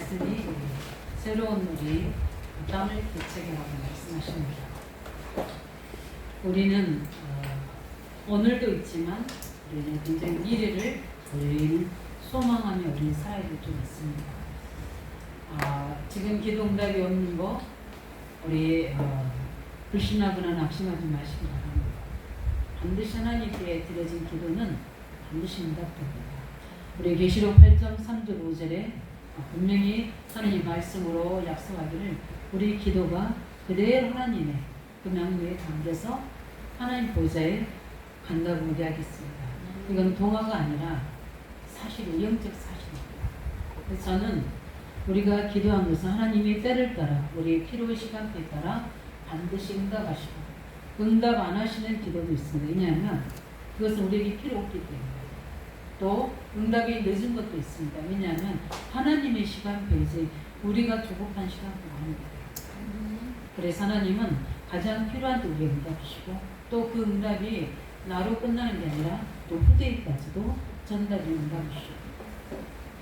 말씀이 새로운 우리 땅을 개척해라고 말씀하십니다. 우리는 오늘도 있지만 우리는 굉장히 미래를 우리는 소망하며 우리는 살아야 될 좀 있습니다. 지금 기도 응답이 없는 거 우리 불신하거나 낙심하지 마시기 바랍니다. 반드시 하나님께 드려진 기도는 반드시 응답됩니다. 우리 계시록 8장 3절 5절에 분명히 하나님 말씀으로 약속하기를 우리 기도가 그대로 하나님의 그 명령에 담겨서 하나님 보좌에 간다고 우리하겠습니다. 이건 동화가 아니라 사실 영적 사실입니다. 그래서 저는 우리가 기도한 것은 하나님의 때를 따라 우리의 필요의 시간대에 따라 반드시 응답하시고 응답 안 하시는 기도도 있습니다. 왜냐하면 그것은 우리에게 필요 없기 때문에. 또 응답이 늦은 것도 있습니다. 왜냐하면 하나님의 시간표이지 우리가 조급한 시간표가 아닙니다. 그래서 하나님은 가장 필요한 때 우리에게 응답하시고 또 그 응답이 나로 끝나는 게 아니라 또 후대까지도 전달이 응답하시고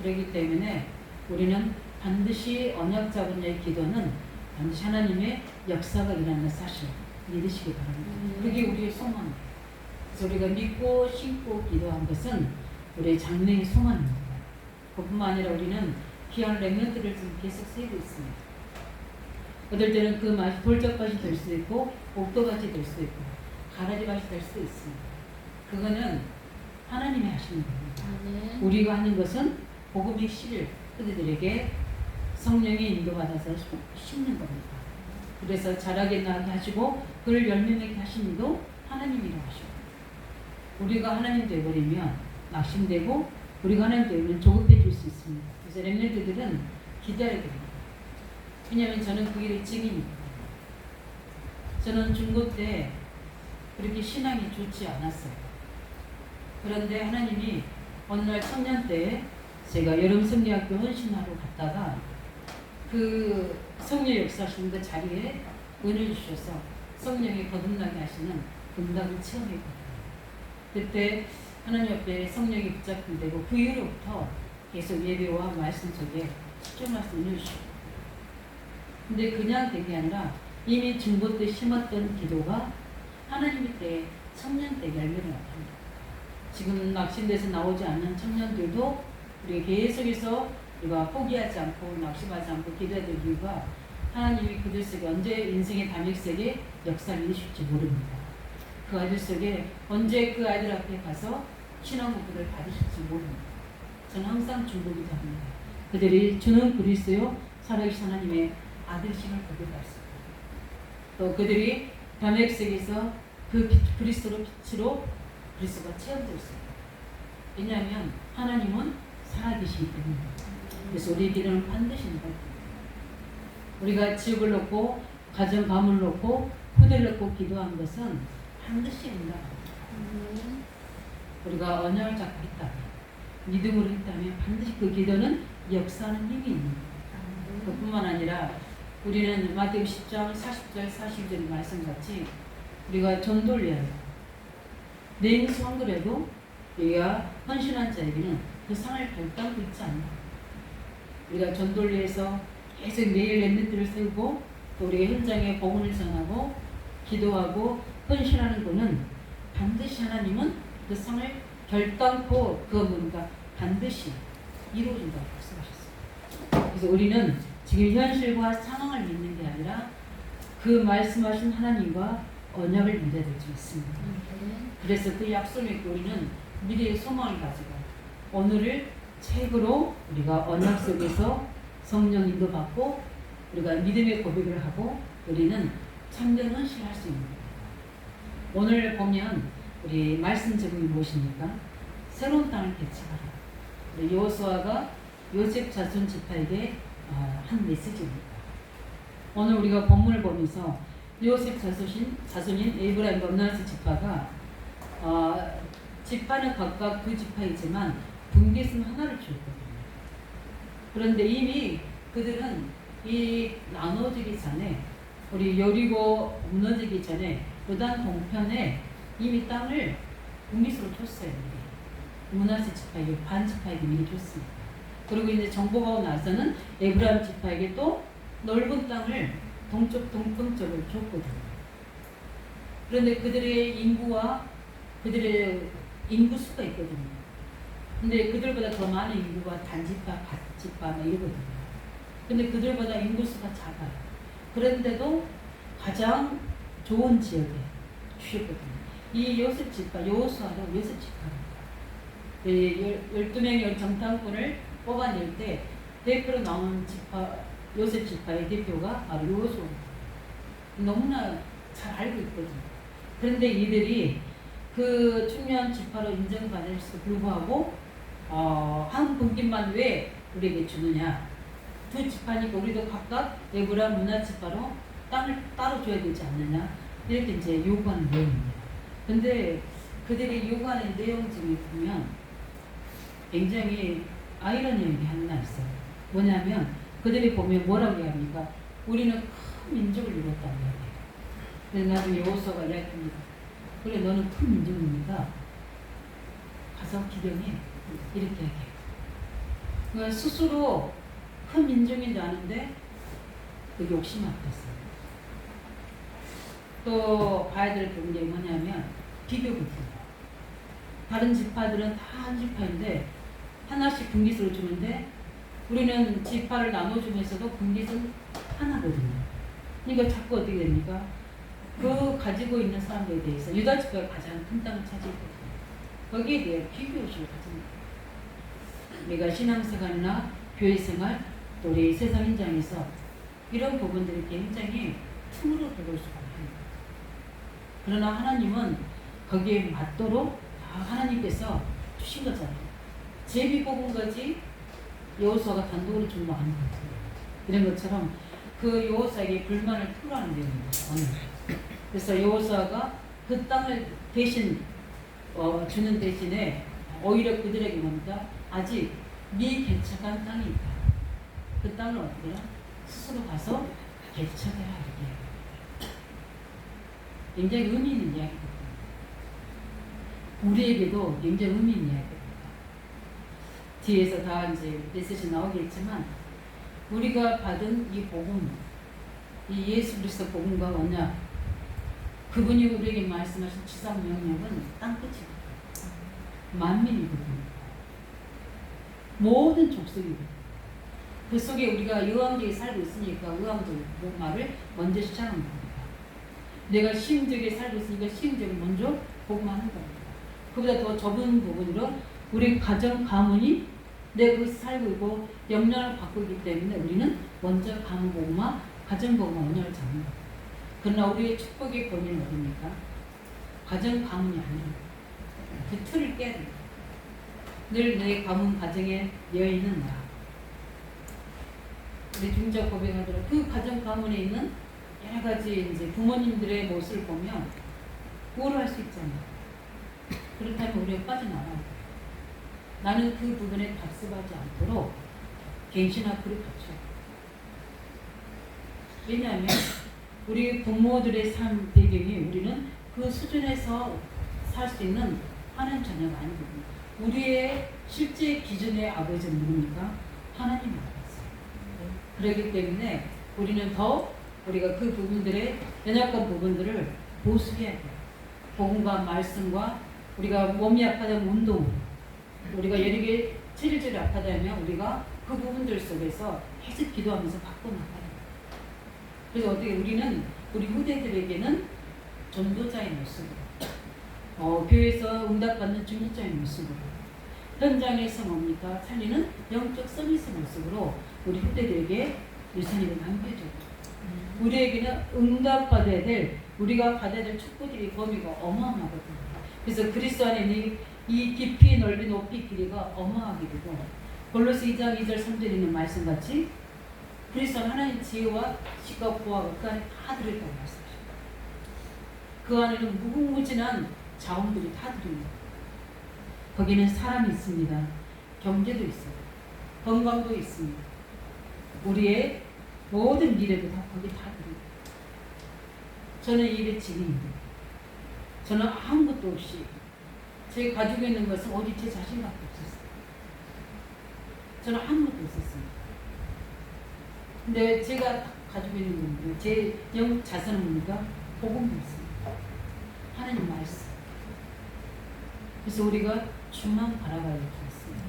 그렇기 때문에 우리는 반드시 언약 잡은 자의 기도는 반드시 하나님의 역사가 일어나는 사실 믿으시기 바랍니다. 그게 우리의 소망입니다. 그래서 우리가 믿고 신고 기도한 것은 우리의 장래의 소망입니다. 그뿐만 아니라 우리는 귀한 렘넌트를 지금 계속 세우고 있습니다. 어떨 때는 그 맛이 돌짝밭이 될 수도 있고 옥도밭이 될 수도 있고 가라지밭이 될 수도 있습니다. 그거는 하나님이 하시는 겁니다. 우리가 하는 것은 복음의 씨를 그들에게 성령의 인도받아서 심는 겁니다. 그래서 자라게 나게 하시고 그를 열매 맺게 하신 이도 하나님이라고 하시고 우리가 하나님 되어버리면 낙심되고 우리가 하나님 되면 조급해질 수 있습니다. 그래서 렘넌트들은 기다려야 됩니다. 왜냐하면 저는 그 일의 증인입니다. 저는 중고 때 그렇게 신앙이 좋지 않았어요. 그런데 하나님이 어느 날 청년 때 제가 여름 성리학교 헌신하러 갔다가 그 성령 역사하시는 그 자리에 은혜를 주셔서 성령이 거듭나게 하시는 응답을 체험했거든요. 그때 하나님 앞에 성령이 붙잡히되고 그 이후로부터 계속 예배와 말씀 속에 집중할 수 있는 주시고 근데 그냥 된 게 아니라 이미 중고 때 심었던 기도가 하나님의 때 청년 때 열매를 나타납니다. 지금 낙심돼서 나오지 않는 청년들도 우리 계속해서 우리가 포기하지 않고 낙심하지 않고 기도해야 될 이유가 하나님이 그들 속에 언제 인생의 담역 속에 역사를 이루실지 모릅니다. 그 아이들 속에 언제 그 아이들 앞에 가서 신앙 공부를 받으실지 모릅니다. 저는 항상 중보기도 합니다. 그들이 주는 그리스도요 살아계신 하나님의 아들심을 고백할 수 있고 또 그들이 담역 속에서 그 그리스도로 빛으로 그리스도가 체험될 수 있고 왜냐하면 하나님은 살아계시기 때문입니다. 그래서 우리의 기도는 반드시 응답됩니다. 우리가 지옥을 놓고 가정 가문을 놓고 후대를 놓고 기도한 것은 반드시 응답합니다. 우리가 언약을 잡고 있다면 믿음으로 했다면 반드시 그 기도는 역사하는 힘이 있는 거예요. 그뿐만 아니라 우리는 마태복음 10장 40절 42절 말씀같이 우리가 전도를 해야 해요. 내 인생 한 그래도 우리가 헌신한 자에게는 그 상을 결단하고 있지 않나. 우리가 전도를 위해서 계속 매일 렘넌트를 세우고 또 우리가 현장에 복음을 전하고 기도하고 헌신하는 것은 반드시 하나님은 그 상을 결단코 그 뭔가 반드시 이루어진다고 말씀하셨습니다. 그래서 우리는 지금 현실과 상황을 믿는 게 아니라 그 말씀하신 하나님과 언약을 믿어야 될 수 있습니다. 그래서 그 약속을 믿고 우리는 미래의 소망을 가지고 오늘을 책으로 우리가 언약 속에서 성령 인도 받고 우리가 믿음의 고백을 하고 우리는 참된 헌신을 할 수 있는 거예요. 오늘 보면 우리 말씀 제목이 무엇입니까? 새로운 땅을 개척하라. 우리 여호수아가 요셉 자손 지파에게 한 메시지입니다. 오늘 우리가 본문을 보면서 요셉 자손인 에브라임과 므낫세 지파가 지파는 각각 그 지파이지만 분계선 하나를 주었거든요. 그런데 이미 그들은 이 나눠지기 전에 우리 여리고 무너지기 전에 요단 동편에 이미 땅을 국리수로 줬어요. 므낫세 지파에게 반 지파에게 미리 줬습니다. 그리고 이제 정보가 오고 나서는 에브라임 지파에게 또 넓은 땅을 동쪽으로 줬거든요. 그런데 그들의 인구와 그들의 인구수가 있거든요. 근데 그들보다 더 많은 인구가 단지파, 밭지파 이러거든요. 근데 그들보다 인구수가 작아요. 그런데도 가장 좋은 지역에 주셨거든요. 이 요셉 지파, 여호수아도 요셉 지파입니다. 12명의 정탐꾼을 뽑아낼 때 대표로 나온 지파, 요셉 지파의 대표가 바로 여호수아입니다. 너무나 잘 알고 있거든요. 그런데 이들이 그 중요한 지파로 인정받을수 불구하고 한 분깃만 왜 우리에게 주느냐? 두 지파니까 우리도 각각 에브라임 문화 지파로 땅을 따로 줘야 되지 않느냐? 이렇게 이제 요구하는 내용입니다. 근데 그들이 요구하는 내용 중에 보면 굉장히 아이러니한 게 하나 있어요. 뭐냐면 그들이 보면 뭐라고 합니까? 우리는 큰 민족을 이뤘다는 이야기예요. 그래서 나중에 여호수아가 이야기합니다. 그래 너는 큰 민족입니다. 가서 기령해. 이렇게 얘기해요. 그러니까 스스로 큰 민족인 줄 아는데 그 욕심 앞에서 또 봐야 될 부분이 뭐냐면 비교거든요. 다른 지파들은 다 한 지파인데 하나씩 분깃을 주는데 우리는 지파를 나눠주면서도 분깃은 하나거든요. 그러니까 자꾸 어떻게 됩니까? 그 가지고 있는 사람들에 대해서 유다 지파가 가장 큰 땅을 차지했거든요. 거기에 대해 비교의식을 가집니다. 우리가 신앙생활이나 교회생활 또 우리 세상 현장에서 이런 부분들이 굉장히 틈으로 들어올 수가 있습니다. 그러나 하나님은 거기에 맞도록 하나님께서 주신 거잖아요. 제비 뽑은 거지 여호수아가 단독으로 준 거 아닌 거죠. 이런 것처럼 그 여호수아에게 불만을 토로하는 내용입니다. 그래서 여호수아가 그 땅을 대신 주는 대신에 오히려 그들에게 뭡니까? 아직 미개척한 땅이 있다. 그 땅을 어떻게 해요? 스스로 가서 개척해라 이렇게 해요. 굉장히 의미 있는 이야기거든요. 우리에게도 굉장히 의미 있는 이야기입니다. 뒤에서 다 이제 메시지 나오겠지만 우리가 받은 이 복음, 이 예수 그리스도 복음과 언약, 그분이 우리에게 말씀하신 지상 명령은 땅끝이거든요. 만민이거든요. 모든 족속이거든요. 그 속에 우리가 의왕적에 살고 있으니까 의왕적 말을 먼저 시작하는 겁니다. 내가 시흥적에 살고 있으니까 시흥적을 먼저 복음하는 겁니다. 그보다 더 좁은 부분으로 우리 가정 가문이 내 그 살고 있고 영향을 받고 있기 때문에 우리는 먼저 가문 복음화, 가정 복음화 언약을 잡는 겁니다. 그러나 우리의 축복의 본인은 어디입니까? 가정 가문이 아닙니다. 그 틀을 깨야 됩니다. 늘 내 가문 가정에 여인은 나. 우리 중자 고백하더라도 그 가정 가문에 있는 여러 가지 이제 부모님들의 모습을 보면 우월할 수 있잖아요. 그렇다면 우리가 빠져나가야 돼요. 나는 그 부분에 답습하지 않도록 갱신 앞으로 갖춰. 왜냐하면 우리 부모들의 삶 배경이 우리는 그 수준에서 살 수 있는 하나님 자녀가 아니거든요. 우리의 실제 기준의 아버지는 누굽니까? 하나님 아버지. 그렇기 때문에 우리는 더 우리가 그 부분들의 연약한 부분들을 보수해야 돼요. 복음과 말씀과 우리가 몸이 아파하면 운동, 우리가 여러 개 체질이 아파하면 우리가 그 부분들 속에서 계속 기도하면서 바꿔나가야 돼요. 그래서 어떻게 우리는 우리 후대들에게는 전도자의 모습으로, 교회에서 응답받는 중직자의 모습으로, 현장에서 뭡니까? 살리는 영적 서비스 모습으로 우리 후대들에게 유산을 남겨줘요. 우리에게는 응답받아야 될, 우리가 받아야 될 축복들의 범위가 어마어마하거든요. 그래서 그리스도 안에 이 깊이 넓이 높이 길이가 어마하게 되고 골로새 2장 2절 3절에 있는 말씀같이 그리스도 하나님의 지혜와 시가 보호가 그 안에 다 들어있다고 말씀하십니다. 그 안에는 무궁무진한 자원들이 다 들어있습니다. 거기는 사람이 있습니다. 경제도 있어요. 건강도 있습니다. 우리의 모든 미래도 다 거기 다 들어있습니다. 저는 이 일의 증인입니다. 저는 아무것도 없이 제가 가지고 있는 것은 오직 제 자신밖에 없었어요. 저는 아무것도 없었습니다. 근데 제가 가지고 있는 건 제 영적 자산은 뭡니까? 복음이 있습니다. 하나님 말씀. 그래서 우리가 주만 바라봐야 되겠습니다.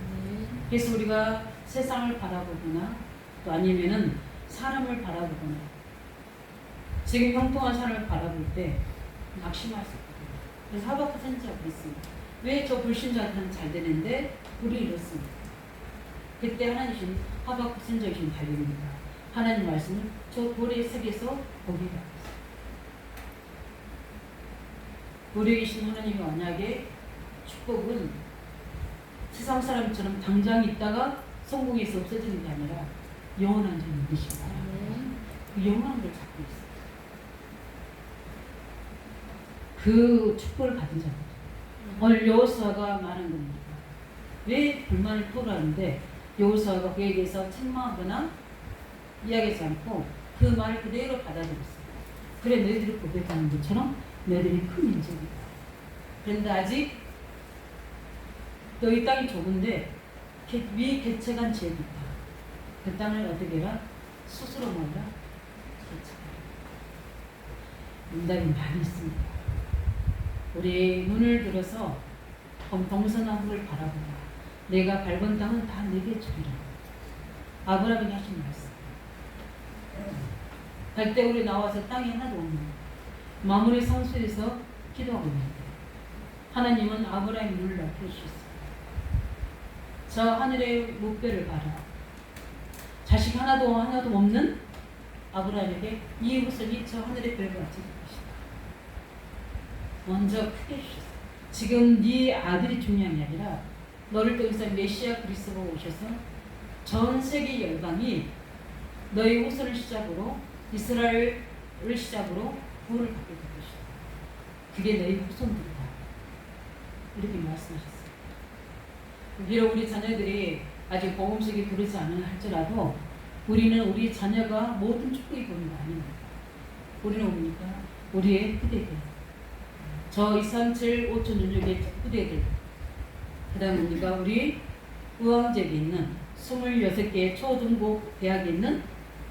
그래서 우리가 세상을 바라보거나 또 아니면은 사람을 바라보거나 지금 형통한 사람을 바라볼 때 낙심할 수 있거든요. 그래서 하박국 선지자가 그랬습니다. 왜 저 불신자들은 잘 되는데 우리 이렇습니다. 그때 하나님이 하박국 선지자이신 달립니다. 하나님 말씀을 저 돌의 색에서 보게 하셨습니다. 우리에 계신 하나님의 언약의 축복은 세상 사람처럼 당장 있다가 성공해서 없어지는 게 아니라 영원한 점이 있으시다. 그 영원한 걸 잡고 있어요. 그 축복을 받은 자들. 오늘 여호수아가 말한 겁니다. 왜 불만을 토로하는데 여호수아가 그에 대해서 책망하거나 이야기하지 않고 그 말을 그대로 받아들였어요. 그래 너희들이 고백하는 것처럼 너희들이 큰 민족이다. 그런데 아직 너희 땅이 좁은데 위에 개척한 지역이 있다. 그 땅을 어떻게 해라? 스스로 몰라 개척하라. 응답이 많이 있습니다. 우리 눈을 들어서 동서남북을 바라보라. 내가 밟은 땅은 다 내게 주리라. 아브라함에게 하신 말씀. 갈 때 우리 나와서 땅이 하나도 없는 마무리 상수에서 기도하고 있는데 하나님은 아브라함의 눈을 넓혀주셨어요. 저 하늘의 목배를 봐라. 자식 하나도 없는 아브라함에게 이 후손이 저 하늘의 별과 같이 될 것이다. 먼저 크게 해주셨어요. 지금 네 아들이 중요한 게 아니라 너를 통해서 메시아 그리스도가 오셔서 전 세계 열방이 너의 후손을 시작으로 이스라엘을 시작으로 구원을 받게 될 것이다. 그게 너의 후손들이다. 이렇게 말씀하셨어요. 비록 우리 자녀들이 아직 복음식에 부르지 않은 할지라도 우리는 우리 자녀가 모든 축복이 보는 거 아닙니다. 우리는 뭡니까? 우리의 후대들. 저 237, 5천 민족의 후대들. 그 다음에 뭡니까? 우리 의왕제에 있는 26개의 초등부 대학에 있는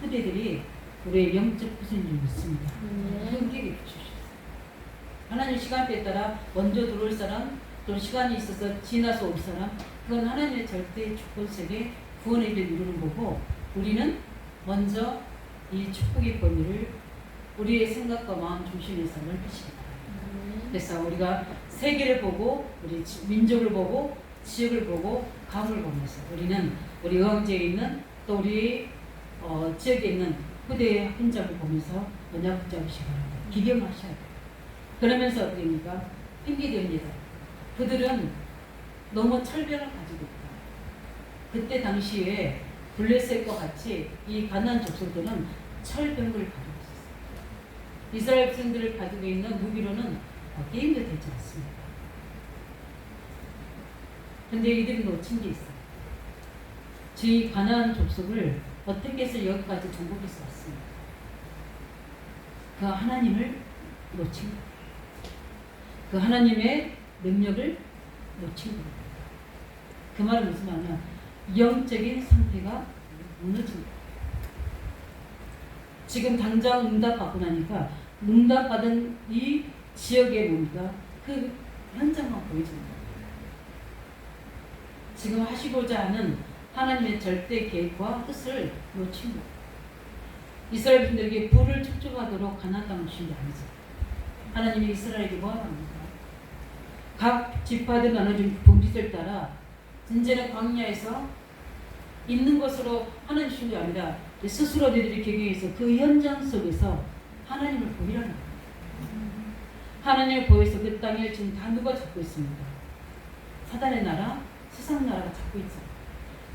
후대들이 우리의 영적 후손인 줄 믿습니다. 그게 주셨어요. 하나님 시간대에 따라 먼저 들어올 사람, 또 시간이 있어서 지나서 올 사람, 그건 하나님의 절대 축복 속에 구원의 일을 이루는 거고, 우리는 먼저 이 축복의 범위를 우리의 생각과 마음 중심에서 넓히시기 바랍니다. 그래서 우리가 세계를 보고, 우리 민족을 보고, 지역을 보고, 감을 보면서 우리는 우리 의왕지에 있는 또 우리 지역에 있는 후대의 흔적을 보면서 언약 붙잡으시기 바랍니다. 기경하셔야 돼요. 그러면서 어떻게 됩니까? 핑계됩니다. 그들은 너무 철벽을 가지고 있다. 그때 당시에 블레셋과 같이 이 가나안 족속들은 철벽을 가지고 있었어요. 이스라엘 백성들을 가지고 있는 무기로는 게임도 되지 않습니다. 근데 이들이 놓친 게 있어요. 이 가나안 족속을 어떻게 해서 여기까지 정복해서 왔습니까? 그 하나님을 놓친 거예요. 그 하나님의 능력을 놓친 겁니다. 그 말은 무슨 말이냐? 영적인 상태가 무너진 거예요. 지금 당장 응답받고 나니까 응답받은 이 지역에 뭡니까? 그 현장만 보여주는 거예요. 지금 하시고자 하는 하나님의 절대 계획과 뜻을 놓친 거예요. 이스라엘 분들에게 불을 축적하도록 가나안 땅을 주신 게 아니죠. 하나님이 이스라엘에게 뭐 하랍니까? 각 지파들 나눠준 봉지들 따라 이제는 광야에서 있는 것으로 하나님 주신 게 아니라 스스로 너희들이 경영해서 그 현장 속에서 하나님을 보이라는 거예요. 하나님을 보여서 그 땅을 지금 다 누가 잡고 있습니까? 사단의 나라, 세상 나라가 잡고 있어요.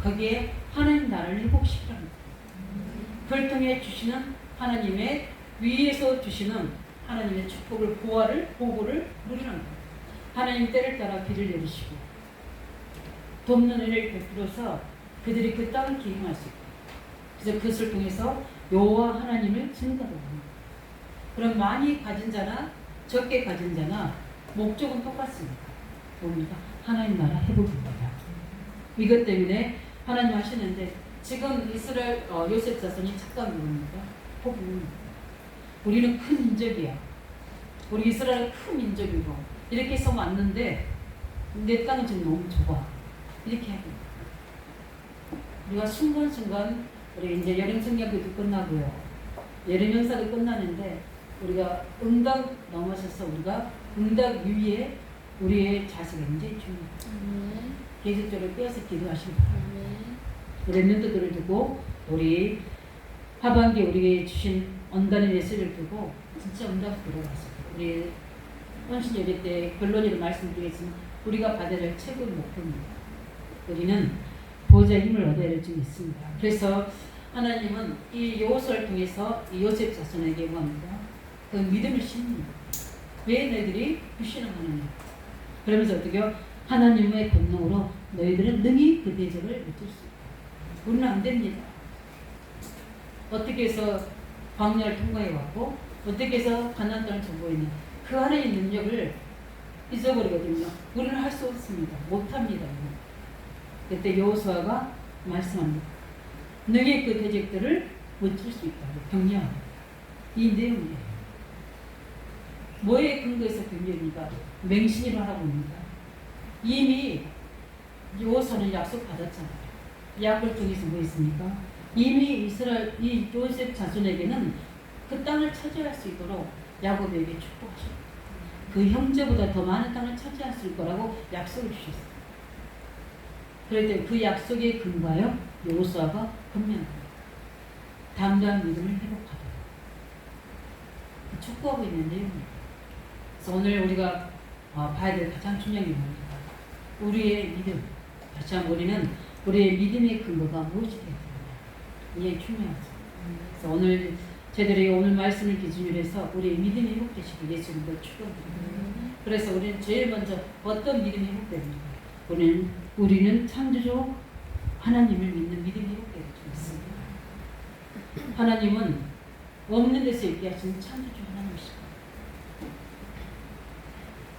거기에 하나님 나라를 회복시키라는 거예요. 그걸 통해 주시는 하나님의 위에서 주시는 하나님의 축복을, 보호를 누리는 거예요. 하나님 때를 따라 비를 내리시고 돕는 은혜를 베풀어서 그들이 그 땅을 기행할 수 있고, 그래서 그것을 통해서 여호와 하나님을 증거하는 거예요. 그럼 많이 가진 자나 적게 가진 자나 목적은 똑같습니다. 뭡니까? 하나님 나라 회복입니다. 이것 때문에 하나님 하시는데 지금 이스라엘 요셉 자손이 착각이 뭡니까? 혹은 우리는 큰 민족이야. 우리 이스라엘 큰 민족이고 이렇게 해서 왔는데 내 땅은 지금 너무 좁아. 이렇게 하고 우리가 순간순간 우리 이제 여름 성경도 끝나고요. 여름 연사도 끝나는데 우리가 응답 넘어서서 우리가 응답 위에 우리의 자세가 굉장히 중요해요. 계속적으로 빼어서 기도하시고 렘넌트들을 두고 우리 하반기 우리에게 주신 언단의 메시지를 두고 진짜 응답 들어가서 우리 헌신 예배 때 결론으로 말씀드리겠지만 우리가 받아야 할 최고의 목표입니다. 우리는 보호자의 힘을 얻어야 할 점이 있습니다. 그래서 하나님은 이 여호수아를 통해서 이 요셉 자손에게 뭐합니까? 그 믿음을 심습니다. 왜 너희들이 불신앙하느냐? 그러면서 어떻게요? 하나님의 권능으로 너희들은 능히 그 대적을 어쩔 수 있다. 우리는 안 됩니다. 어떻게 해서 광야를 통과해 왔고 어떻게 해서 가나안 땅을 정복했냐? 그 하나님의 능력을 잊어버리거든요. 우리는 할 수 없습니다. 못합니다. 그때 여호수아가 말씀합니다. 너희 그 대적들을 멈출 수 있다고 격려합니다. 이 내용이에요. 뭐에 근거해서 격려입니까? 맹신이로 하라고 합니다. 이미 여호수아는 약속 받았잖아요. 약을 통해서 뭐 있습니까? 이미 이스라엘 이 요셉 자손에게는 그 땅을 차지할 수 있도록 야곱에게 축복하셨고 그 형제보다 더 많은 땅을 차지할 수 있을 거라고 약속을 주셨어요. 그럴 때 그 약속에 근거하여 여호수아가 금면합니다. 담대한 믿음을 회복하도록 촉구하고 있는 내용입니다. 그래서 오늘 우리가 봐야 될 가장 중요한 게 뭡니까? 우리의 믿음. 다시 한번 우리는 우리의 믿음의 근거가 무엇이 되어야 되느냐. 이게 중요하죠. 그래서 오늘 저희들이 오늘 말씀을 기준으로 해서 우리의 믿음이 회복되시길 예수님도 축원드립니다. 그래서 우리는 제일 먼저 어떤 믿음이 회복됩니까? 우리는 창조주 하나님을 믿는 믿음이 회복되게 있습니다. 하나님은 없는 데서 있게 하시는 창조주 하나님이시고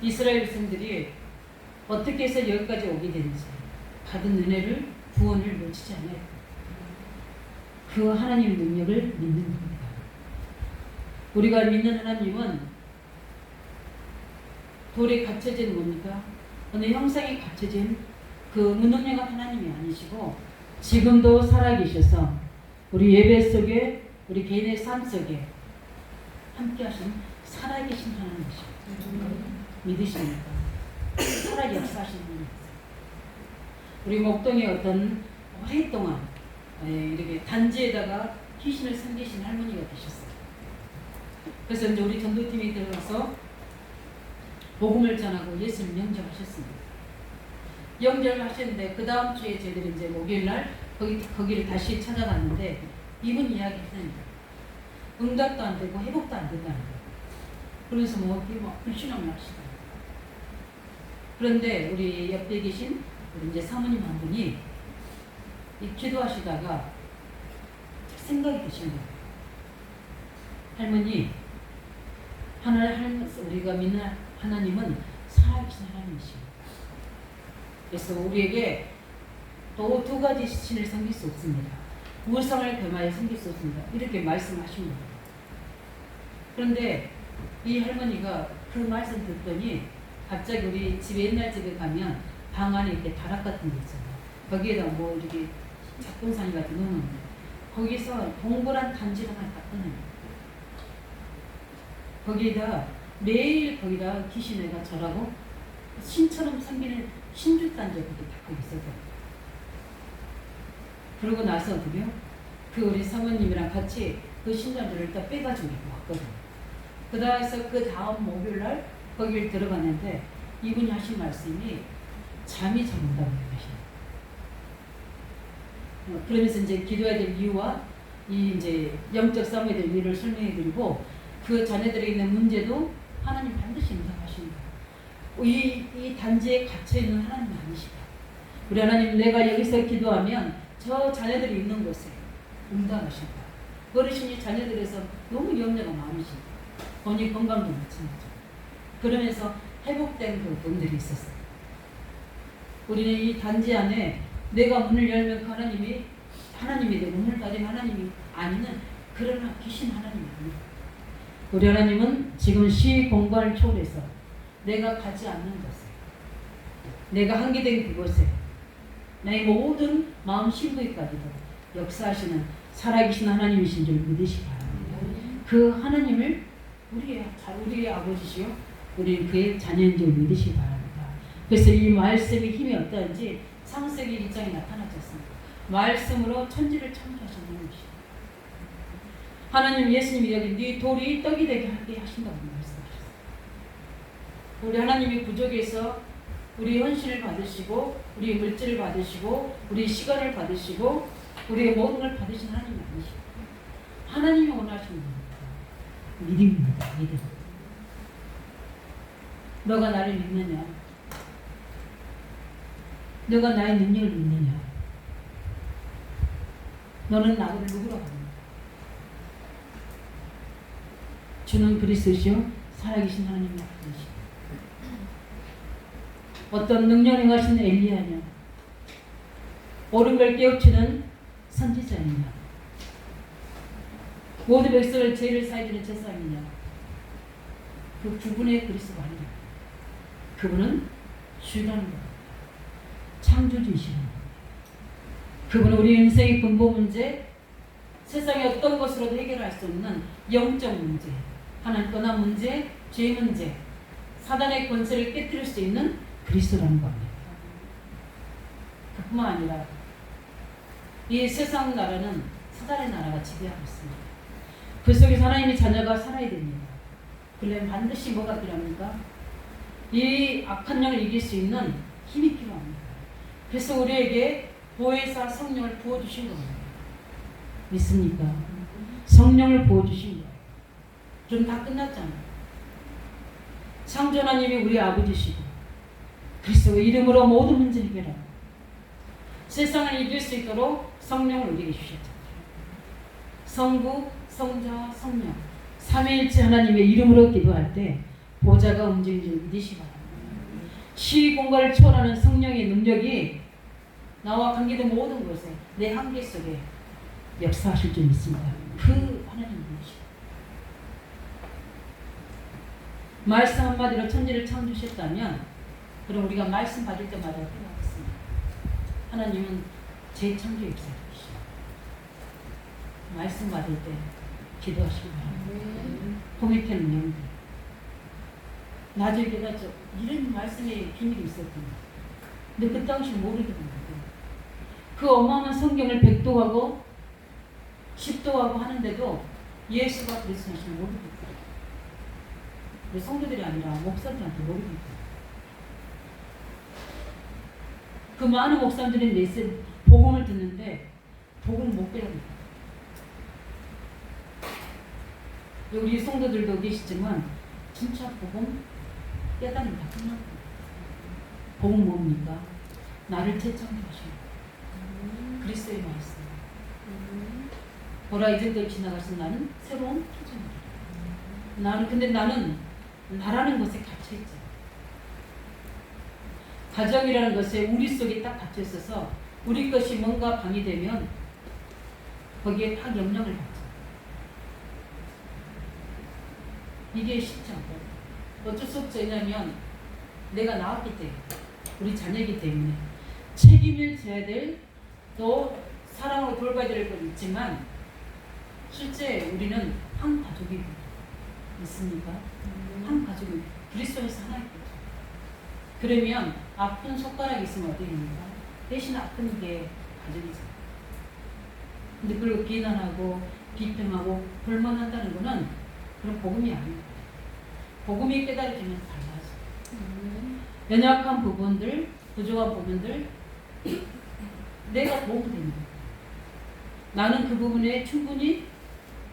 이스라엘 백성들이 어떻게 해서 여기까지 오게 되는지 받은 은혜를 구원을 놓치지 않아요. 그 하나님의 능력을 믿는 겁니다. 우리가 믿는 하나님은 돌에 갇혀진 뭡니까? 어느 형상에 갇혀진 그 무능력한 하나님이 아니시고 지금도 살아계셔서 우리 예배 속에 우리 개인의 삶 속에 함께 하시는 살아계신 하나님이시고 믿으십니까? 살아 역사하시는 하나님이세요. 우리 목동에 어떤 오랫동안 이렇게 단지에다가 귀신을 섬기신 할머니가 계셨어요. 그래서 이제 우리 전도팀이 들어가서 복음을 전하고 예수님 영접하셨습니다. 영접하셨는데 그 다음 주에 저희들이 이제 목요일날 거기를 다시 찾아갔는데 이분 이야기했습니다. 응답도 안 되고 회복도 안 된다는 거예요. 그래서 뭐 불신앙을 하시다. 그런데 우리 옆에 계신 우리 이제 사모님 한 분이 기도하시다가 생각이 드신 거예요. 할머니, 우리가 믿는 하나님은 살아계신 하나님이십니다. 그래서 우리에게 또 두 가지 신을 섬길 수 없습니다. 우상을 겸하여 섬길 수 없습니다. 이렇게 말씀하신 거예요. 그런데 이 할머니가 그 말씀 듣더니 갑자기 우리 집에 옛날 집에 가면 방 안에 이렇게 다락 같은 게 있잖아요. 거기에다 뭐 이렇게 작동상이 같은 거 넣는 거예요. 거기서 동그란 단지를 하나 딱 꺼내요. 거기에다 매일 거기다 귀신애가 절하고 신처럼 섬기는 신주단지가 그렇게 딱 거기 있어요. 그러고 나서 어떻게요? 그 우리 사모님이랑 같이 그 신단지를 딱 빼가지고 왔거든요. 그 다음 목요일날 거기를 들어갔는데 이분이 하신 말씀이 잠이 잘 온다고 하시네요. 그러면서 이제 기도해야 될 이유와 이 이제 영적 싸움에 될 이유를 설명해드리고 그 자녀들에 있는 문제도 하나님 반드시 응답하십니다. 이 단지에 갇혀있는 하나님 아니시다. 우리 하나님 내가 여기서 기도하면 저 자녀들이 있는 곳에 응답하신다. 어르신이 자녀들에서 너무 염려가 많으시다. 본인 건강도 마찬가지죠. 그러면서 회복된 그 분들이 있었어요. 우리는 이 단지 안에 내가 문을 열면 그 하나님이 되고 문을 닫으면 하나님이 아니는 그러나 계신 하나님이 아닙니다. 우리 하나님은 지금 시 공간을 초월해서 내가 가지 않는 곳에, 내가 한계된 그곳에 나의 모든 마음 심부에까지도 역사하시는 살아계신 하나님이신 줄 믿으시기 바랍니다. 그 하나님을 우리의 아버지시요 우리 그의 자녀인 줄 믿으시기 바랍니다. 그래서 이 말씀의 힘이 어떠한지 창세기 1장에 나타나셨습니다. 말씀으로 천지를 창조하신 하나님이시죠. 하나님 예수님이 여기 네 돌이 떡이 되게 하게 하신다고 말씀하셨어요. 우리 하나님이 부족해서 우리 헌신을 받으시고 우리 물질을 받으시고 우리 시간을 받으시고 우리의 모든 걸 받으신 하나님이 아니시고 하나님이 원하시는 겁니다. 믿음입니다. 믿음. 너가 나를 믿느냐? 너가 나의 능력을 믿느냐? 너는 나를 누구라고 합니까? 주는 그리스도시요 살아계신 하나님이 아버지시오. 어떤 능력 행하신 엘리야냐? 옳은 걸 깨우치는 선지자이냐? 모든 백성을 죄를 사해주는 제사장이냐? 그 부분의 그리스도가 아니냐? 그분은 주라는 겁니다. 창조주이시는 겁니다. 그분은 우리 인생의 근본 문제, 세상의 어떤 것으로도 해결할 수 없는 영적 문제, 하나님 떠난 문제, 죄 문제, 사단의 권세를 깨뜨릴 수 있는 그리스도라는 겁니다. 그뿐만 아니라 이 세상 나라는 사단의 나라가 지배하고 있습니다. 그 속에서 하나님의 자녀가 살아야 됩니다. 그러려면 반드시 뭐가 필요합니까? 이 악한 영을 이길 수 있는 힘이 필요합니다. 그래서 우리에게 보혜사 성령을 부어주신 겁니다. 믿습니까? 성령을 부어주신 거예요. 그럼 다 끝났잖아요. 창조 하나님이 우리 아버지시고 그리스도의 이름으로 모든 문제 해결하고 세상을 이길 수 있도록 성령을 우리에게 주셨잖아요. 성부, 성자, 성령 삼위일체 하나님의 이름으로 기도할 때 보좌가 움직이는 줄 믿으시기 바랍니다. 시 공간을 초월하는 성령의 능력이 나와 관계된 모든 것에 내 한계 속에 역사하실 줄 믿습니다. 그 하나님이시죠. 말씀 한마디로 천지를 창조하셨다면 그럼 우리가 말씀 받을 때마다 생각하겠습니다. 하나님은 재창조 역사이시죠. 말씀 받을 때 기도하시기 바랍니다. 포미테는 영들 나중에 깨닫죠. 이런 말씀에 비밀이 있었구나. 근데 그 당시 모르더라고요. 그 어마어마한 성경을 100도하고 10도하고 하는데도 예수가 그리스도이신 모르겠어요. 우리 성도들이 아니라 목사들한테 모르겠어요. 그 많은 목사들이 내세 복음을 듣는데 복음을 못 깨닫니다. 우리 성도들도 계시지만 진짜 복음 깨달으면 다 끝납니다. 복음 뭡니까? 나를 재창조하시는 그리스도의 말씀. 보라 이제들 지나가신 나는 새로운 피조물이다. 근데 나는 나라는 것에 갇혀 있죠. 가정이라는 것에 우리 속에 딱 갇혀 있어서 우리 것이 뭔가 방해되면 거기에 딱 영향을 받죠. 이게 쉽지 않거든요. 어쩔 수 없죠. 왜냐하면 내가 나왔기 때문에 우리 자녀이기 때문에 책임을 져야 될 또 사랑으로 돌봐야 될 건 있지만 실제 우리는 한 가족이고 있습니까? 한 가족이 그리스도에서 하나이거든요. 그러면 아픈 손가락이 있으면 어떻게 됩니까? 대신 아픈 게 가족이죠. 근데 그걸 비난하고 비평하고 불만한다는 거는 그런 복음이 아닙니다. 복음이 깨달아지면 달라져. 연약한 부분들, 부족한 부분들 내가 도움이 됩니다. 나는 그 부분에 충분히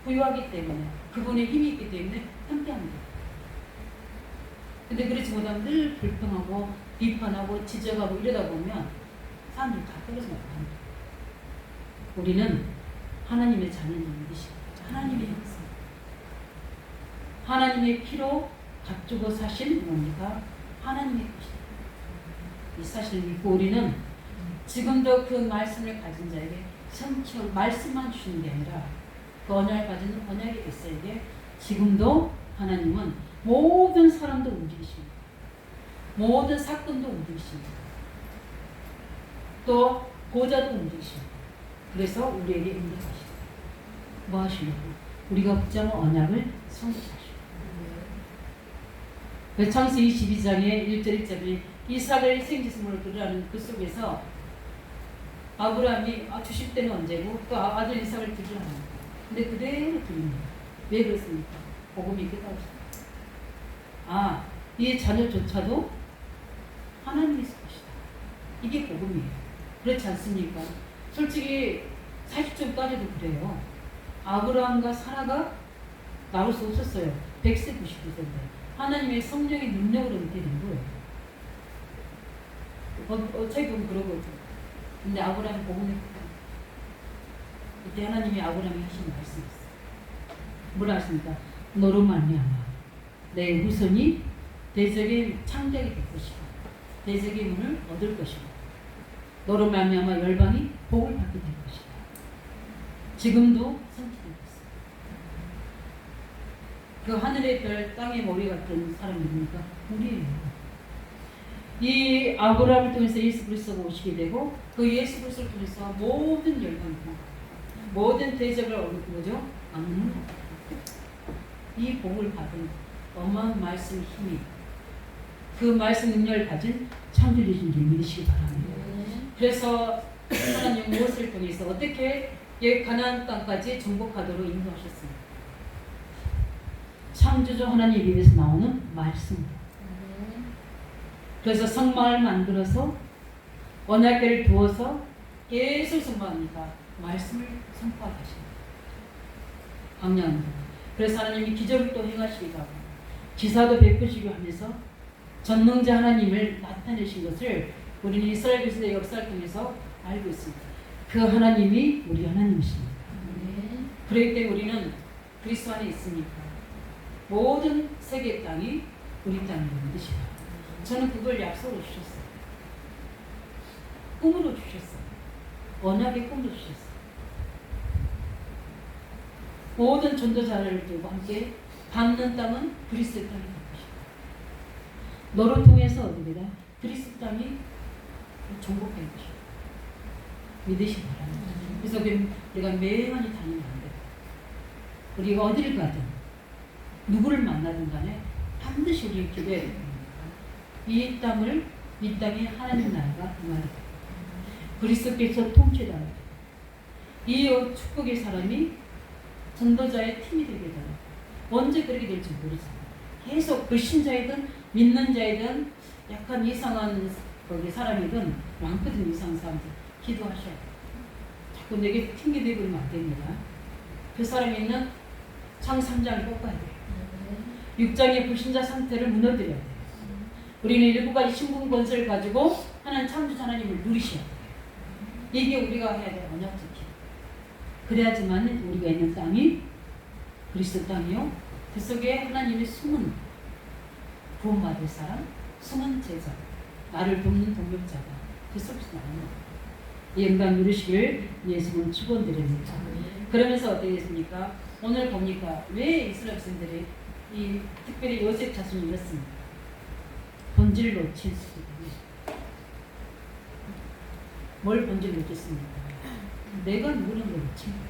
부유하기 때문에 그분의 힘이 있기 때문에 함께합니다. 근데 그렇지 못하면 늘 불평하고 비판하고 지적하고 이러다 보면 사람들이 다 떨어져 나갑니다. 우리는 하나님의 자녀를 믿으시고 하나님의 형상 하나님의 피로 값주고 사신 뭡니까? 하나님의 것이다. 이 사실을 믿고 우리는 지금도 그 말씀을 가진 자에게 성취한 말씀만 주시는 게 아니라 그 언약을 가진 언약의 백성에게 지금도 하나님은 모든 사람도 움직이십니다. 모든 사건도 움직이십니다. 또 고자도 움직이십니다. 그래서 우리에게 응답하십니다. 뭐 하시려고? 우리가 붙잡은 언약을 성취하십니다. 창세기 22장의 1절 2절이 이삭을 생지승으로 드리라는 그 속에서 아브라함이 주실 때는 언제고 또 아들 이삭을 드리라는 거예요. 근데 그대로 드립니다. 왜 그렇습니까? 복음이 있겠다고 했습니다. 이 자녀조차도 하나님이 있을 것이다. 이게 복음이에요. 그렇지 않습니까? 솔직히 40절까지도 그래요. 아브라함과 사라가 나올 수 없었어요. 100세 99세인데 하나님의 성령의 능력으로 이렇게 된 거예요. 어차피 보면 그러거든요. 근데 아브라함이 복음을 이때 하나님이 아브라함이 하신 말씀이 있어요. 뭐라 하십니까? 너로 말미암아 내 후손이 대적의 창작이 될 것이고 대적의 문을 얻을 것이고 너로 말미암아 열방이 복을 받게 될 것이다. 지금도 성취되고 있습니다. 그 하늘의 별 땅의 머리 같은 사람이 누굽니까? 우리예요. 이 아브라함을 통해서 예수 그리스도가 오시게 되고 그 예수 그리스도를 통해서 모든 열방이 모든 대적을 얻는 거죠. 이 복을 받은 어마어마한 말씀의 힘이 그 말씀 능력을 가진 창조주신 줄 믿으시기 바랍니다. 그래서 하나님 무엇을 통해서 어떻게 가나안 땅까지 정복하도록 인도하셨습니다. 창조주 하나님 입에서 나오는 말씀. 그래서 성막을 만들어서 언약궤를 두어서 계속 선포합니다. 말씀을 선포하게 하십니다. 강령입니다. 그래서 하나님이 기적을 또 행하시기도 하고 기사도 베푸시기도 하면서 전능자 하나님을 나타내신 것을 우리는 이스라엘 백성의 역사를 통해서 알고 있습니다. 그 하나님이 우리 하나님이십니다. 그렇기 때문에 우리는 그리스도 안에 있으니까 모든 세계 땅이 우리 땅을 믿으시라. 저는 그걸 약속으로 주셨어요. 꿈으로 주셨어요. 언약의 꿈으로 주셨어요. 모든 전도자를 들고 함께 밟는 땅은 그리스도의 땅이 될 것이다. 너를 통해서 어디다 그리스도 땅이 정복될 것이다. 믿으시기 바랍니다. 그래서 우리가 매만이 다니면 안 돼요. 우리가 어디를 가든 누구를 만나든 간에 반드시 우리 기도해야 됩니다. 이 땅에 하나님 나라가 임하리라. 그리스도께서 통치하라. 이 축복의 사람이 전도자의 팀이 되게 되라. 언제 그렇게 될지 모르잖아요. 계속 불신자이든 믿는 자이든 약간 이상한 거기 사람이든 많거든 이상한 사람들 기도하셔야 돼요. 자꾸 내게 핑계 대고 있으면 안 됩니다. 그 사람이 있는 장 3장을 꺾어야 돼요. 6장의 불신자 상태를 무너뜨려야 돼요. 우리는 7가지 신분 권세를 가지고 하나님 창조자 하나님을 누리셔야 돼요. 이게 우리가 해야 될 언약 지킴. 그래야지만 우리가 있는 땅이 그리스도 땅이요. 그 속에 하나님의 숨은 구원받을 사람, 숨은 제자, 나를 돕는 동력자가 그 속에서 나오는 거예요. 이 영광 누리시길 예수님은 축원드립니다. 그러면서 어떻게 됐습니까? 오늘 보니까 왜 이스라엘 백성들이 이 특별히 요셉 자손이 이렇습니까? 본질 놓칠 수 있다. 뭘 본질 놓쳤습니까? 내가 누구란 걸 놓친 거야.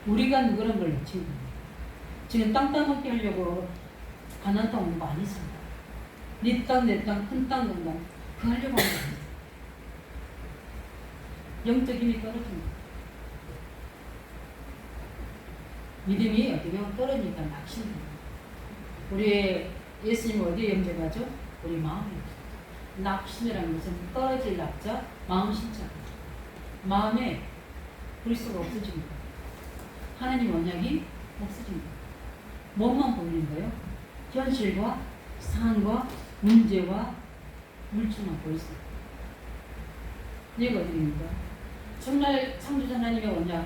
우리가 누구란 걸 놓친 거야. 지금 땅 따먹기 하려고 가나안 땅 온 거 아니잖아. 네 땅, 내 땅, 큰 땅, 농당 그 하려고 한 거 아니야. 영적 힘이 떨어집니다. 믿음이 어떻게 보면 떨어지니까 낙심입니다. 우리 예수님 어디에 염려가죠? 우리 마음에. 낙심이라는 것은 떨어질 낙자, 마음 심자. 마음에 그리스도가 없어집니다. 하나님 언약이 없어집니다. 뭐만 보이는 거예요? 현실과 상황과 문제와 물질만 보였어요. 이해가 어디입니까? 정말 창조자 하나님의 언약,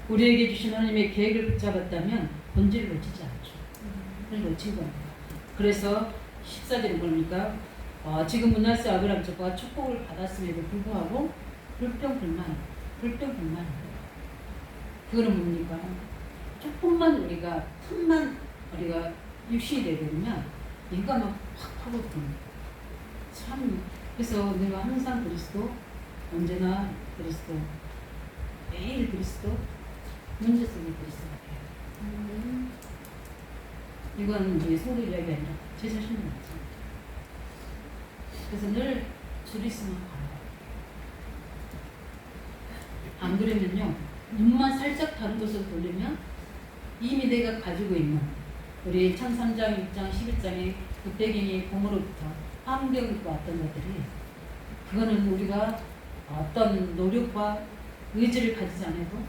우리에게 주신 하나님의 계획을 붙잡았다면 본질을 놓치지 않죠. 그걸 놓친 겁니다. 그래서 14절은 뭡니까? 지금 문하세 아브라함 족보가 축복을 받았음에도 불구하고 불평불만. 그거는 뭡니까? 조금만 우리가 틈만 우리가 육신이 되면 인간은 확 하거든요. 참 그래서 내가 항상 그리스도, 언제나 그리스도, 매일 그리스도, 문제 속에 그리스도 같아요. 이건 이제 성도 이야기 아니라 제 자신을 맞죠. 그래서 늘 줄 있으면 가요. 안 그러면요, 눈만 살짝 다른 곳으로 돌리면 이미 내가 가지고 있는 우리 창 3장, 6장, 11장의 그 배경이 봄으로부터 환경으로 왔던 것들이, 그거는 우리가 어떤 노력과 의지를 가지지 않아도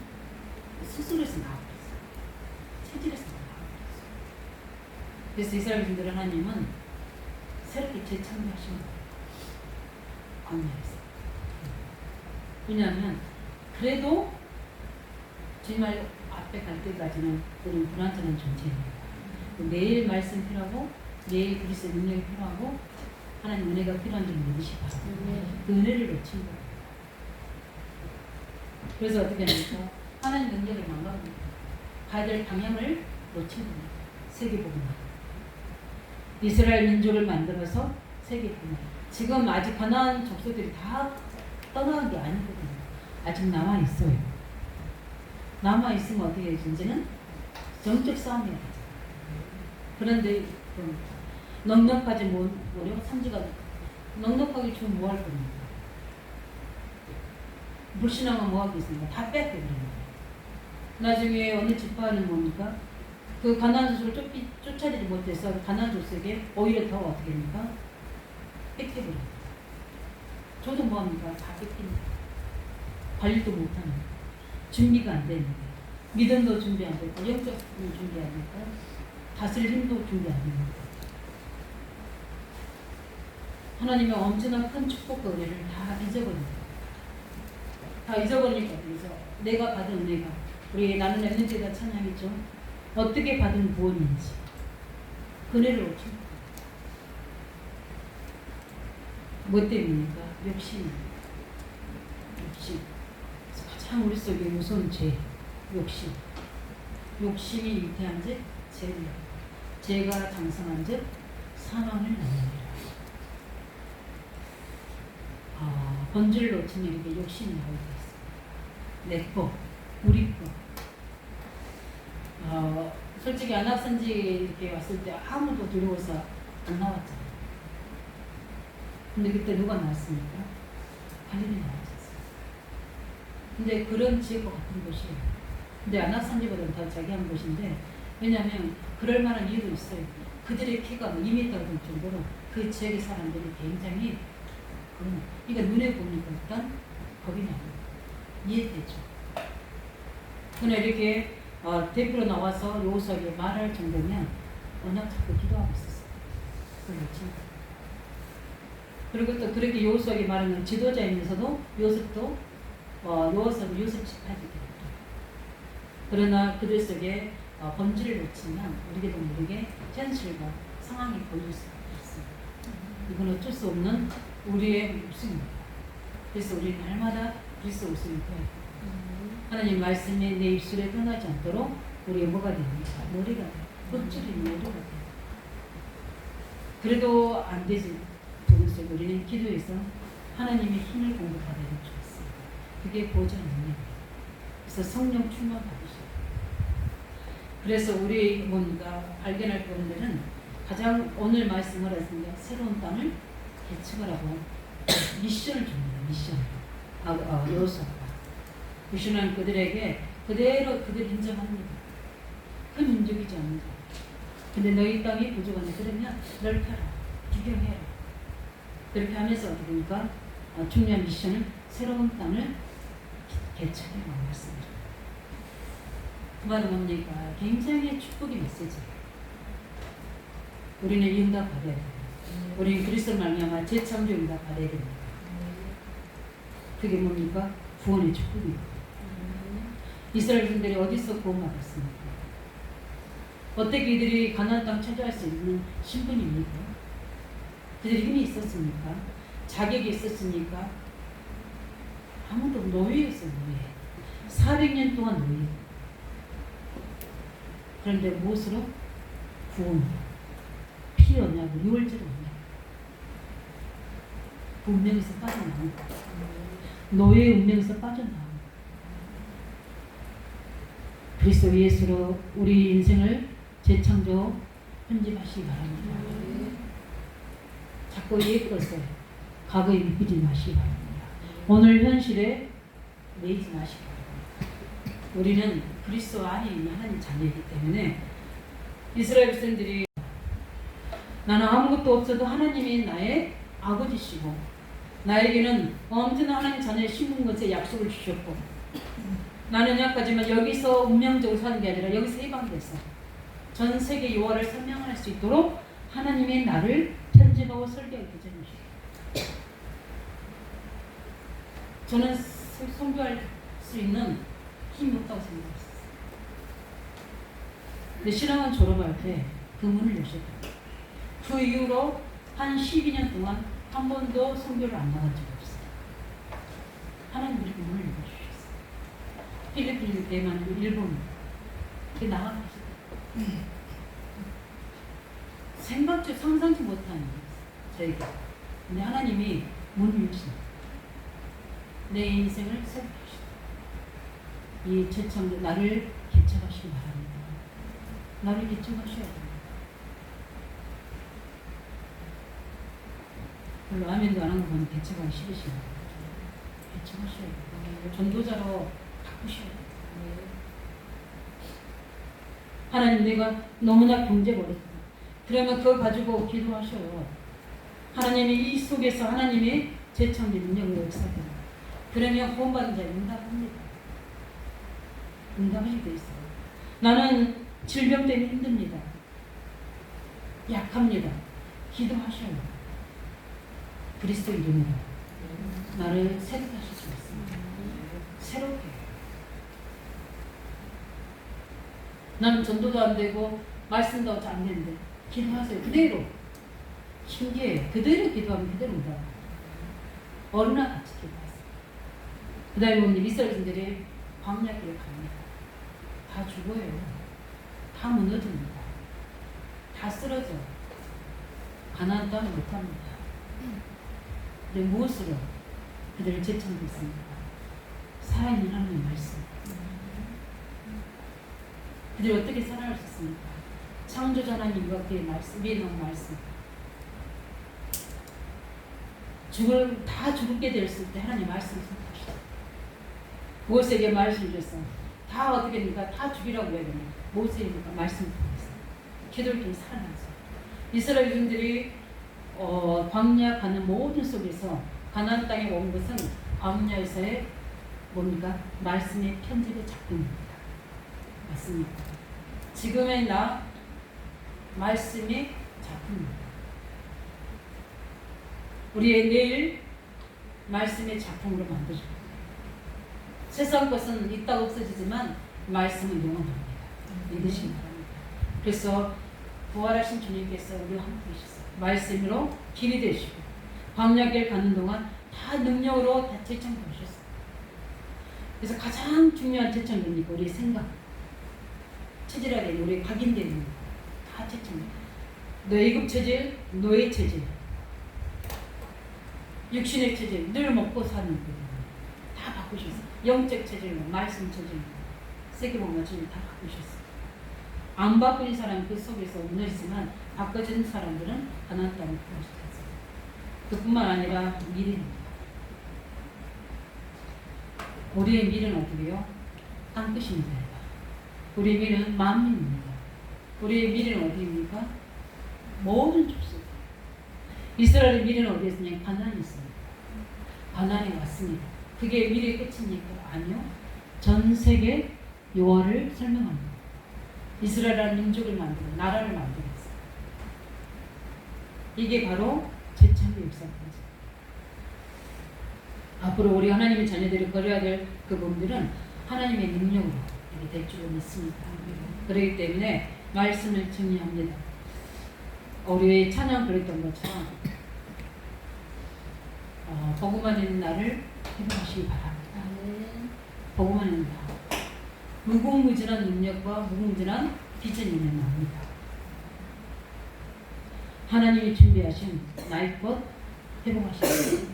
스스로에서 나와버렸어요. 체질에서 나와버렸어요. 그래서 이스라엘 분들 하나님은 새롭게 재창조하신 거예요. 광야에서. 왜냐하면 그래도 정말 앞에 갈 때까지는 우리는 불완전한 존재입니다. 매일 말씀 필요하고 매일 그리스도의 능력이 필요하고 하나님 은혜가 필요한 줄 믿으시기 바랍니다. 그 은혜를 놓친 거예요. 그래서 어떻게 합니까? 하나님 능력을 망각합니다. 가야 될 방향을 놓친 겁니다. 세계복음화. 이스라엘 민족을 만들어서 세계복음화. 지금 아직 가나안 족속들이 다 떠나간 게 아니거든요. 아직 남아 있어요. 남아 있으면 어떻게 되지? 이제는 정적 싸움이 되죠. 그런데 넉넉하지 못하고 산지가 넉넉하게 주면 뭐 할 겁니까? 불신앙은 뭐 하겠습니까? 다 뺏겨버립니다. 나중에 어느 지파는 뭡니까? 그 가나안 족속을 쫓아내지 못해서 가나안 족속에 오히려 더 어떻게 됩니까? 뺏겨버립니다. 저도 뭐 합니까? 다 뺏깁니다. 관리도 못하는, 준비가 안 되는데, 믿음도 준비 안 되고, 영적 준비 안 되고, 다스릴 힘도 준비 안 됩니다. 하나님의 엄청난 큰 축복과 은혜를 다 잊어버립니다. 다 잊어버리니까, 그래서 내가 받은 은혜가, 우리 나는 랩런트가 찬양했죠. 어떻게 받은 구원인지 그 은혜를 놓친 거예요. 뭐 때문입니까? 욕심. 가장 우리 속에 무서운 죄, 욕심. 욕심이 잉태한 즉 죄를, 죄가 장성한 즉 사망을 낳느니라. 본질을 놓치면 이렇게 욕심이 나오게 있습니다. 내 것, 우리 것. 솔직히 안악산지 이렇게 왔을 때 아무도 두려워서 안 나왔잖아요. 근데 그때 누가 나왔습니까? 갈릴리 나왔었어요. 근데 그런 지역과 같은 곳이에요. 근데 안악산지보다는 더 자기한 곳인데, 왜냐하면 그럴 만한 이유도 있어요. 그들의 키가 2m 될 정도로 그 지역의 사람들이 굉장히 그러니까 눈에 보니까 일단 겁이 나요. 이해되죠. 그냥 이렇게 대표로 나와서 요셉에 말할 정도면 언약 잡고 기도하고 있었어요. 그렇지. 그리고 또 그렇게 요셉이 말하는 지도자이면서도 요셉도 요셉 지파지기. 그러나 그들 속에 본질을 놓치면 우리도 모르게 현실과 상황이 보일 수가 있습니다. 이건 어쩔 수 없는 우리의 몫입니다. 그래서 우리는 날마다 그리스도 옷을 입어야 돼요. 하나님 말씀이 내 입술에 떠나지 않도록 우리의 뭐가 됩니까? 머리가 돼요. 껍질이 머리가 돼요. 그래도 안 되지. 그것을 우리는 기도해서 하나님의 힘을 공급하도록 주었습니다. 그게 보좌 능력이에요. 그래서 성령 충만 받으셔요. 그래서 우리 뭔가 발견할 부분들은 가장 오늘 말씀을 했습니다. 새로운 땅을 개척하라고 미션을 줍니다. 미션. 요소가. 미션은 그들에게 그대로 그들 인정합니다. 그 민족이지 않는다. 근데 너희 땅이 부족하네. 그러면 넓혀라. 규경해라. 그렇게 하면서 어떻게 됩니까? 중요한 미션은 새로운 땅을 개척해라고 말씀드립니다. 그 말은 뭡니까? 굉장히 축복의 메시지예요. 우리는 이 응답 받아야 돼요. 우리는 그리스도를 말미암아 재창조 응답 받아야 됩니다. 그게 뭡니까? 구원의 축복이에요. 이스라엘 분들이 어디서 구원받았습니까? 어떻게 이들이 가나안 땅 차지할 수 있는 신분입니까? 그들이 힘이 있었습니까? 자격이 있었습니까? 아무도 노예였어요. 노예. 400년 동안 노예. 그런데 무엇으로? 구원, 피 언약으로, 유월절 언약. 그 운명에서 빠져나온 거예요. 노예의 운명에서 빠져나온 거예요. 그리스도 예수로 우리 인생을 재창조 편집하시기 바랍니다. 자꾸 옛 것에 과거에 믿지 마시기 바랍니다. 오늘 현실에 매이지 마시기 바랍니다. 우리는 그리스도 안에 있는 하나님 자녀이기 때문에 이스라엘 백성들이 나는 아무것도 없어도 하나님이 나의 아버지시고 나에게는 엄청난 하나님 자녀의 심은 것에 약속을 주셨고 나는 약하지만 여기서 운명적으로 사는 게 아니라 여기서 해방돼서 전 세계 요하를 설명할 수 있도록 하나님의 나를 편집하고 설계하기 전이시죠. 저는 선교할 수 있는 힘이 없다고 생각했어요. 근데 신앙원 졸업할 때 그 문을 여셨다. 그 이후로 한 12년 동안 한 번도 선교를 안 나간 적이 없어요. 하나님이 그 문을 열어주셨어요. 필리핀, 대만, 일본 이렇게 나가셨어요. 생각지 상상치 못한 저희가. 근데 하나님이 문을 여시다. 내 인생을 새롭게 하시다. 이 최창조 나를 개척하시기 바랍니다. 나를 개척하셔야 됩니다. 별로 아멘도 안 한 거 보면 개척하기 싫으시나요? 개척하셔야 돼요. 전도자로 바꾸셔야 돼요. 하나님 내가 너무나 경제버렸다. 그러면 그거 가지고 기도하셔요. 하나님이 이 속에서 하나님의 재창조 능력을 역사합니다. 그러면 구원받은 자에 응답합니다. 응답하시게 돼 있어요. 나는 질병 때문에 힘듭니다. 약합니다. 기도하셔요. 그리스도 이름으로 나를 새롭게 하실 수 있습니다. 새롭게. 나는 전도도 안 되고 말씀도 안 되는데 기도하세요. 그대로. 신기해. 그대로 기도하면 그대로 응답. 어른아 같이 기도하세요. 그 다음에 보면 이스라엘인들이 광야길을 갑니다. 다 죽어요. 다 무너집니다. 다 쓰러져. 가나안 땅을 못합니다. 근데 무엇으로 그들을 재창조했습니까? 살아있는 하나님의 말씀. 그들이 어떻게 살아갈 수 있습니까? 창조자 하나님과 그의 말씀, 위에 놓은 말씀. 다 죽게 되었을 때 하나님 말씀을 선택하시죠. 모세에게 말씀을 주셨어. 다 어떻게 됩니까? 다 죽이라고 해야 되나? 모세에게 말씀을 드렸어요. 기도를 살아나서. 이스라엘인들이 광야 가는 모든 속에서 가나안 땅에 온 것은 광야에서의 뭡니까? 말씀의 편집의 작품입니다. 맞습니다. 지금의 나 말씀의 작품입니다. 우리의 내일 말씀의 작품으로 만들어줍니다. 세상 것은 있다가 없어지지만 말씀은 영원합니다. 믿으시기 바랍니다. 그래서 부활하신 주님께서 우리와 함께 계셨어요. 말씀으로 길이 되시고 광야길 가는 동안 다 능력으로 다 재창조하셨어요. 그래서 가장 중요한 재창조입니까? 우리의 생각, 체질하게 우리 각인되는 다 재창조. 뇌급 체질, 노예 체질, 육신의 체질, 늘 먹고 사는 거 다 바꾸셨어요. 영적 체질, 말씀 체질, 세계복음 체질 다 바꾸셨어요. 안 바꾼 사람 그 속에서 무너지지만 바꿔진 사람들은 가나안 땅을 구원시켰어요. 그뿐만 아니라 미래입니다. 우리의 미래는 어떻게요? 땅끝입니다. 우리의 미래는 만민입니다. 우리의 미래는 어디입니까? 모든 족속. 이스라엘의 미래는 어디에 있느냐? 가나안에 있습니다. 가나안에 왔습니다. 그게 미래의 끝입니까? 아니요. 전 세계 요하를 설명합니다. 이스라엘이라는 민족을 만들고 나라를 만들었어요. 이게 바로 재창조 역사입니다. 앞으로 우리 하나님의 자녀들이 걸어야 될 그 부분들은 하나님의 능력으로 이렇게 될 줄 믿습니다. 그렇기 때문에 말씀을 정리합니다. 우리 찬양 그랬던 것처럼 복음만 있는 나를 회복하시기 바랍니다. 보고만 합니다. 무궁무진한 능력과 무궁무진한 비전이 나옵니다. 하나님이 준비하신 나의 것 회복하시고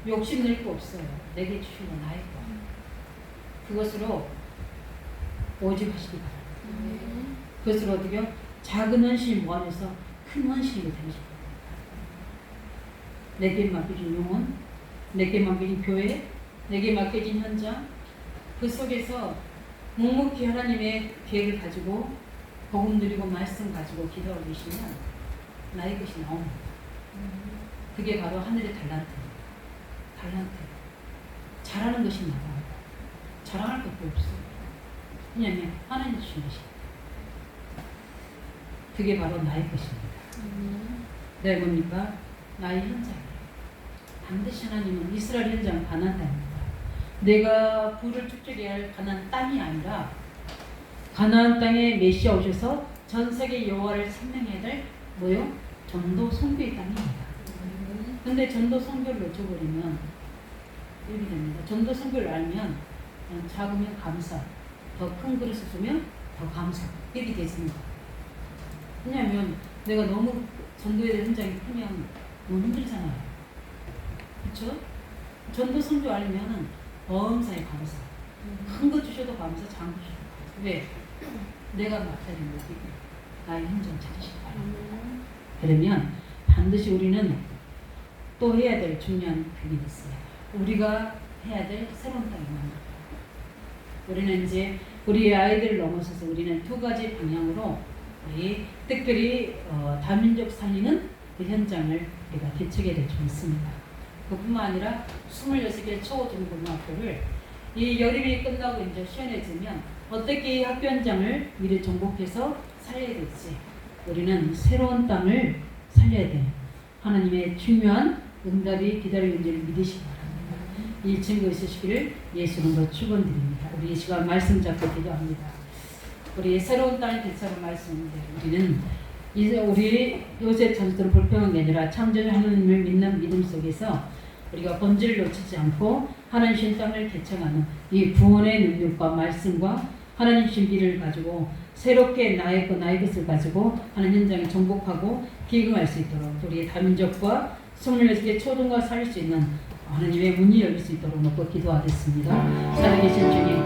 욕심낼 거 없어요. 내게 주신 건 나의 것. 그것으로 오직하시기 바랍니다. 그것으로 어떻게 작은 헌신이 모아져서 큰 헌신이 되시기 바랍니다. 내게 맡겨진 영혼, 내게 맡겨진 교회, 내게 맡겨진 현장, 그 속에서 묵묵히 하나님의 계획을 가지고 복음 누리고 말씀 가지고 기도하고 계시면 나의 것이 나옵니다. 그게 바로 하늘의 달란트입니다. 달란트. 잘하는 것이 나와요. 자랑할 것도 없어요. 왜냐하면 하나님 주신 것입니다. 그게 바로 나의 것입니다. 네, 뭡니까? 나의 현장이에요. 반드시 하나님은 이스라엘 현장 가나안 땅입니다. 내가 부를 축적해야 할 가나안 땅이 아니라 가나안 땅에 메시아 오셔서 전 세계 여호와를 설명해야 될 뭐요? 전도 선교의 땅입니다. 근데 전도 선교를 놓쳐버리면 이렇게 됩니다. 전도 선교를 알면 작으면 감사, 더 큰 그릇을 주면 더 감사 이렇게 되습니다. 왜냐하면 내가 너무 전도에 대한 현장이 크면 너무 힘들잖아요. 그렇죠? 전도 선교 알면은 범사에 감사, 큰 거 주셔도 감사, 작은 거 주셔도 감사. 왜? 내가 맡아야 되는 거지. 나의 현장 찾으시기 바랍니다. 그러면 반드시 우리는 또 해야 될 중요한 그게 있어요. 우리가 해야 될 새로운 땅이 나옵니다. 우리는 이제 우리 아이들을 넘어서서 우리는 두 가지 방향으로 우리 특별히 다민족 살리는 그 현장을 우리가 개척해야 될 줄 있습니다. 그뿐만 아니라 26개 초중고등학교를 이 여름이 끝나고 이제 시원해지면 어떻게 이 학교 현장을 미리 정복해서 살려야 될지 우리는 새로운 땅을 살려야 돼요. 하나님의 중요한 응답이 기다리고 있는 줄 믿으시기 바랍니다. 이 증거 있으시기를 예수님으로 축원드립니다. 우리 이 시간 말씀 잡고 기도합니다. 우리 새로운 땅을 개척을 말씀인데 우리는 이제 우리 요새 전수들은 불평한 게 아니라 창조주 하나님을 믿는 믿음 속에서 우리가 본질을 놓치지 않고 하나님 신 땅을 개척하는 이 구원의 능력과 말씀과 하나님 신비를 가지고 새롭게 나의 것을 가지고 하나님 현장에 정복하고 기금할 수 있도록 우리 다민족과 26개 초등과 살릴 수 있는 하나님의 문이 열릴 수 있도록 놓고 기도하겠습니다. 살아계신 주님